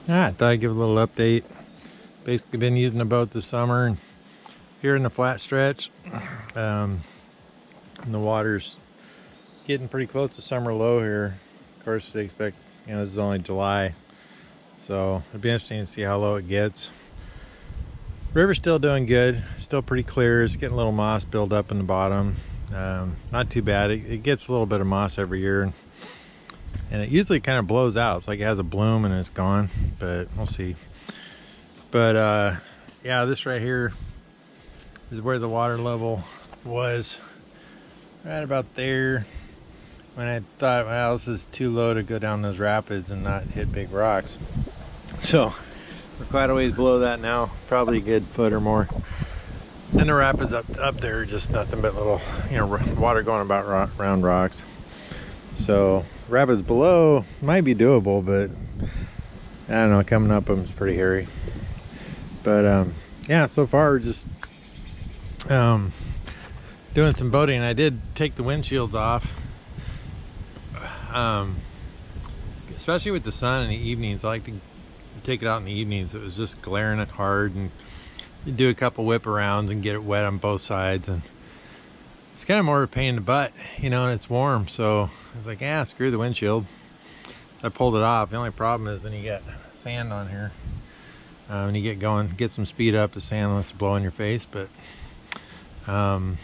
I thought I'd give a little update. Basically been using the boat this summer, and here in the flat stretch, and the water's getting pretty close to summer low here. Of course, they expect, this is only July, so it'd be interesting to see how low it gets. River's still doing good, still pretty clear. It's getting a little moss build up in the bottom. Not too bad. It gets a little bit of moss every year, and it usually kind of blows out. It's like it has a bloom and it's gone, but we'll see. But yeah, this right here is where the water level was, right about there, when I thought, well, this is too low to go down those rapids and not hit big rocks. So we're quite a ways below that now, probably a good foot or more. And the rapids up there are just nothing but little, water going about around rocks. So rapids below might be doable, but I don't know, coming up them is pretty hairy. But yeah, so far we're just doing some boating. I did take the windshields off, especially with the sun in the evenings. I like to take it out in the evenings. It was just glaring it hard, and you do a couple whip arounds and get it wet on both sides, and it's kind of more of a pain in the butt, and it's warm. So I was like, screw the windshield. So I pulled it off. The only problem is when you get sand on here, when you get going, get some speed up, the sand wants to blow in your face. But so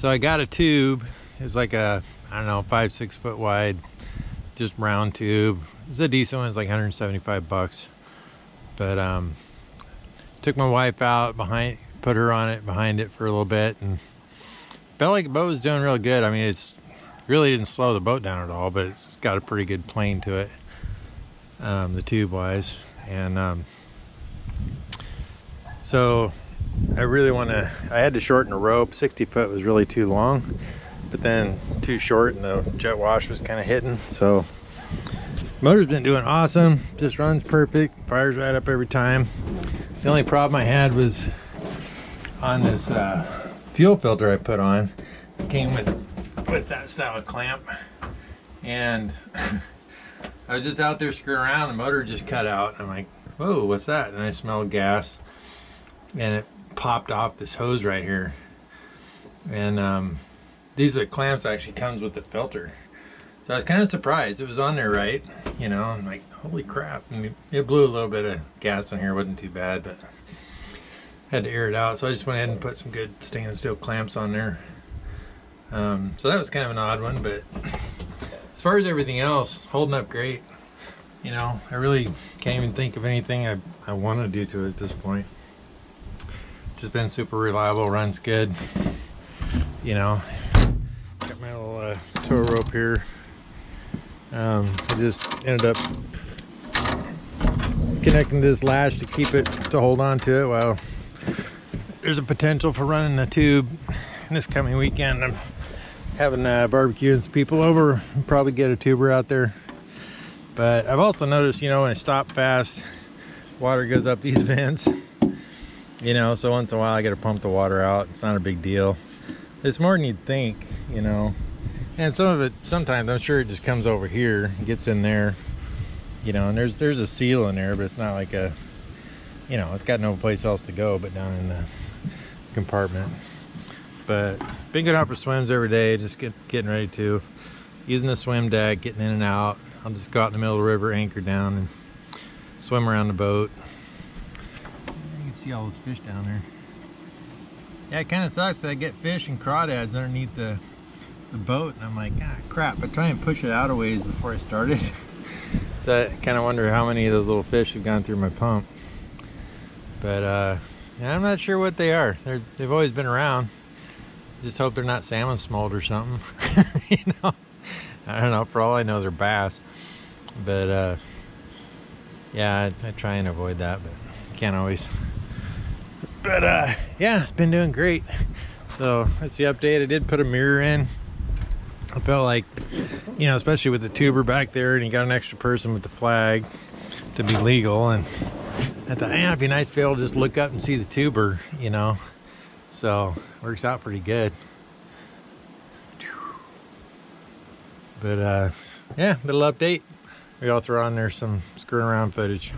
I got a tube. It was like a, I don't know, 5-6 foot wide, just round tube. It's a decent one. It's like $175. But took my wife out behind, put her on it behind it for a little bit, and felt like the boat was doing real good. I mean, it's really didn't slow the boat down at all, but it's got a pretty good plane to it, the tube wise. And so I really I had to shorten the rope. 60 foot was really too long, but then too short, and the jet wash was kind of hitting. So motor's been doing awesome, just runs perfect, fires right up every time. The only problem I had was on this fuel filter I put on. It came with that style of clamp, and I was just out there screwing around, the motor just cut out. I'm like, whoa, what's that? And I smelled gas, and it popped off this hose right here. And these are clamps actually comes with the filter. So I was kind of surprised. It was on there right, I'm like, holy crap. And it blew a little bit of gas on here. It wasn't too bad, but had to air it out. So I just went ahead and put some good stainless steel clamps on there. So that was kind of an odd one, but as far as everything else, holding up great. I really can't even think of anything I want to do to it at this point. Just been super reliable, runs good. Got my little tow rope here. I just ended up connecting this lash to keep it, to hold on to it. Well, there's a potential for running the tube this coming weekend. I'm having barbecue and some people over, and probably get a tuber out there. But I've also noticed, when I stop fast, water goes up these vents. So once in a while I got to pump the water out. It's not a big deal. It's more than you'd think, And some of it, sometimes I'm sure it just comes over here and gets in there, and there's a seal in there, but it's not like a, it's got no place else to go but down in the compartment. But been going out for swims every day, just getting ready to, using the swim deck, getting in and out. I'll just go out in the middle of the river, anchor down, and swim around the boat. You can see all those fish down there. Yeah, it kind of sucks that I get fish and crawdads underneath the boat, and I'm like, crap. I try and push it out a ways before I started. So I kind of wonder how many of those little fish have gone through my pump. But I'm not sure what they are. They've always been around. Just hope they're not salmon smolt or something. I don't know. For all I know, they're bass. But yeah, I try and avoid that, but can't always. But yeah, it's been doing great. So that's the update. I did put a mirror in. I felt like, especially with the tuber back there, and you got an extra person with the flag to be legal, and I thought, it'd be nice to be able to just look up and see the tuber, So works out pretty good. But yeah, little update. maybe I'll throw on there some screwing around footage.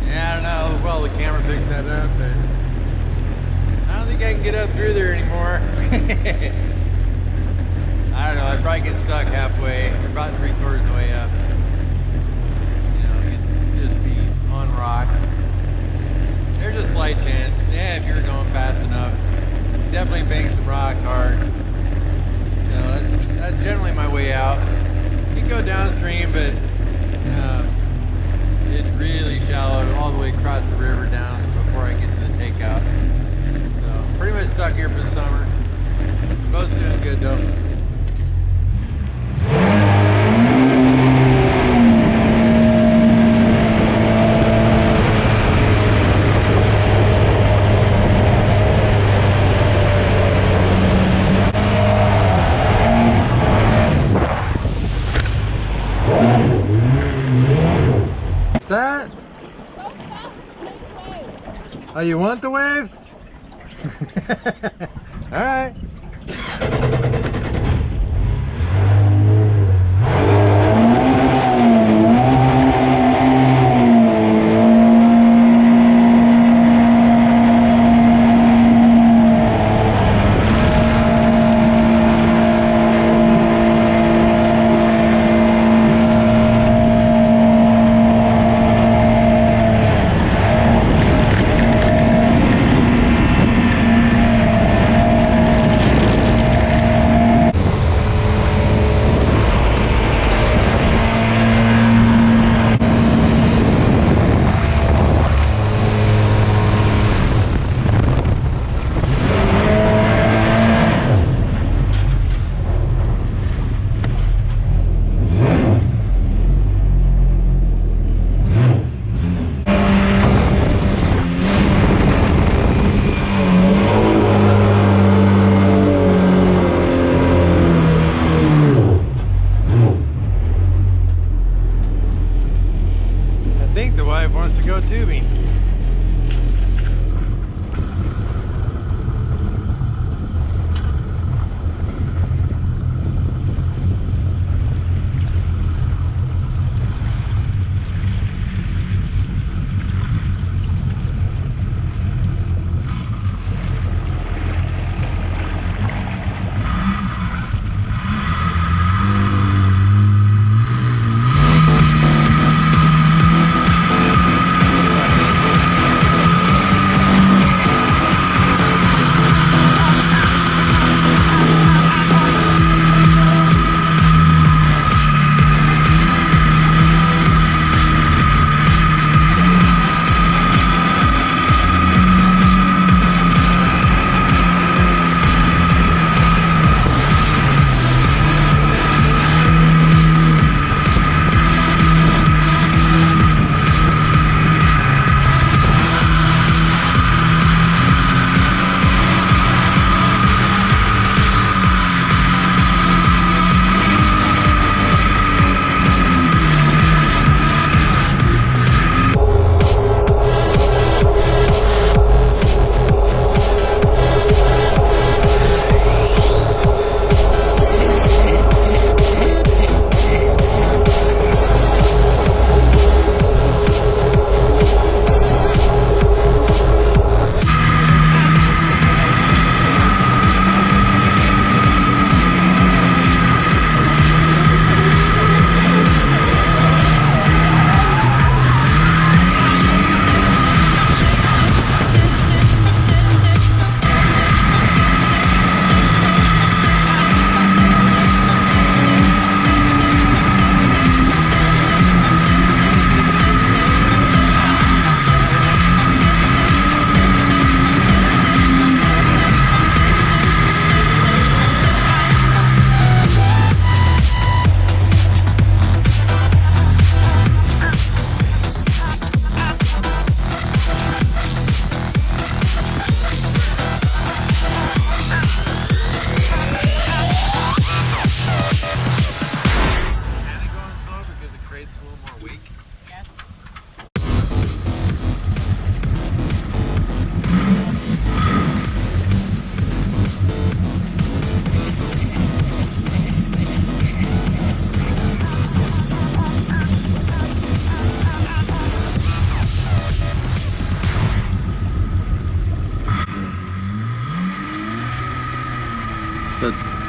Yeah, I don't know. Well, the camera picks that up, but I don't think I can get up through there anymore. I don't know. I'd probably get stuck halfway, about 3/4 of the way up. You know, you'd just be on rocks. There's a slight chance. Yeah, if you're going fast enough, definitely bank some rocks hard. You know, that's generally my way out. You can go downstream, but it's really shallow all the way across the river down before I get to the takeout. So pretty much stuck here for the summer. Boat's doing good though. That? Oh, you want the waves? All right. I think the wife wants to go tubing.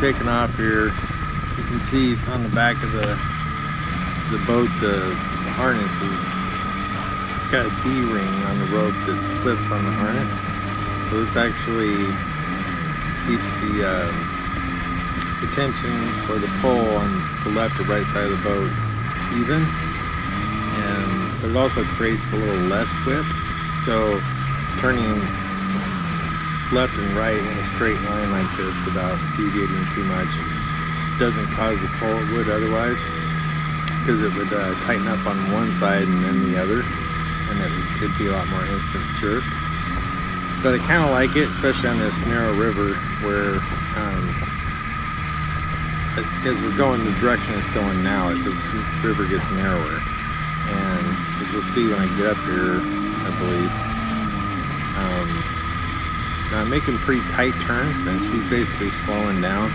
taking off here, you can see on the back of the boat, the harness is got a D-ring on the rope that slips on the harness. So this actually keeps the tension or the pull on the left or right side of the boat even, but it also creates a little less whip. So turning left and right in a straight line like this without deviating too much doesn't cause the pull it would otherwise, because it would tighten up on one side and then the other, and it'd be a lot more instant jerk. But I kind of like it, especially on this narrow river where as we're going the direction it's going now, the river gets narrower. And as you'll see when I get up here, I believe, now I'm making pretty tight turns, and she's basically slowing down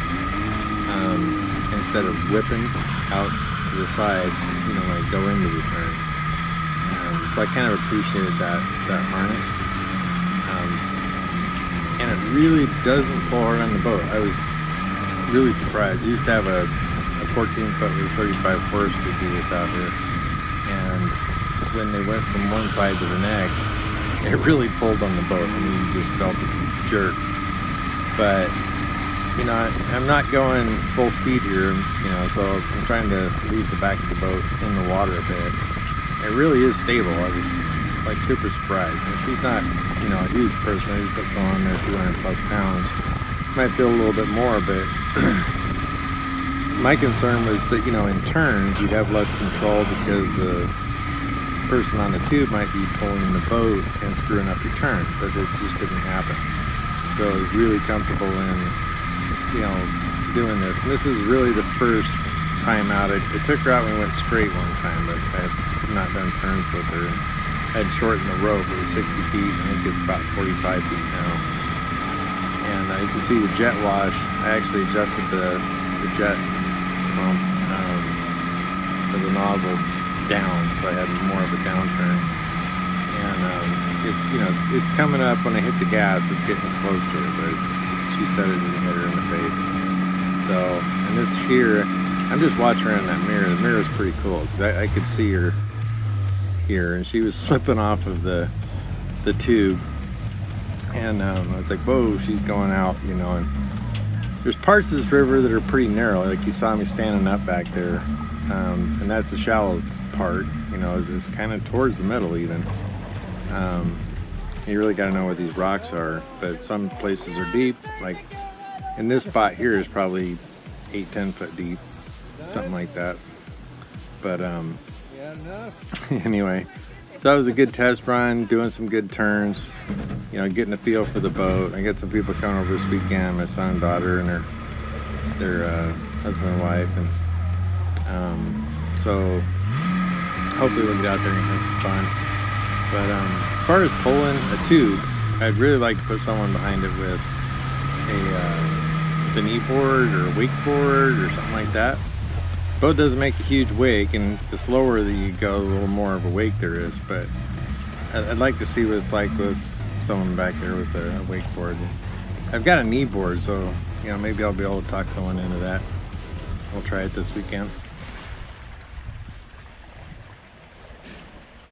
instead of whipping out to the side, when I go into the turn. So I kind of appreciated that harness. And it really doesn't pull hard on the boat. I was really surprised. I used to have a 14-foot with 35 horse to do this out here. And when they went from one side to the next, it really pulled on the boat. I mean, you just felt it jerk. But, I'm not going full speed here, so I'm trying to leave the back of the boat in the water a bit. It really is stable. I was super surprised. And she's not, a huge person. I just put someone on there 200 plus pounds. Might feel a little bit more, but my concern was that, in turns you'd have less control because the person on the tube might be pulling the boat and screwing up your turns, but it just didn't happen. So I was really comfortable in, doing this. And this is really the first time out. I took her out when we went straight one time, but I had not done turns with her. I had shortened the rope. It was 60 feet. I think it's about 45 feet now. And you can see the jet wash. I actually adjusted the jet pump for the nozzle down, so I had more of a downturn. And it's coming up when I hit the gas. It's getting close to it, but she said it didn't hit her in the face. So, and this here, I'm just watching her in that mirror. The mirror is pretty cool because I could see her here, and she was slipping off of the tube. And I was like, whoa, she's going out, and there's parts of this river that are pretty narrow, like you saw me standing up back there, and that's the shallow part, it's kind of towards the middle even. You really got to know where these rocks are, but some places are deep, like in this spot here is probably 8-10 foot deep, something like that. But anyway, so that was a good test run, doing some good turns, getting a feel for the boat. I got some people coming over this weekend, my son and daughter and their husband and wife, and so hopefully we'll get out there and have some fun. But as far as pulling a tube, I'd really like to put someone behind it with a knee board or a wake board or something like that. Boat doesn't make a huge wake, and the slower that you go, the little more of a wake there is. But I'd like to see what it's like with someone back there with a wakeboard. I've got a knee board, so maybe I'll be able to talk someone into that. We'll try it this weekend.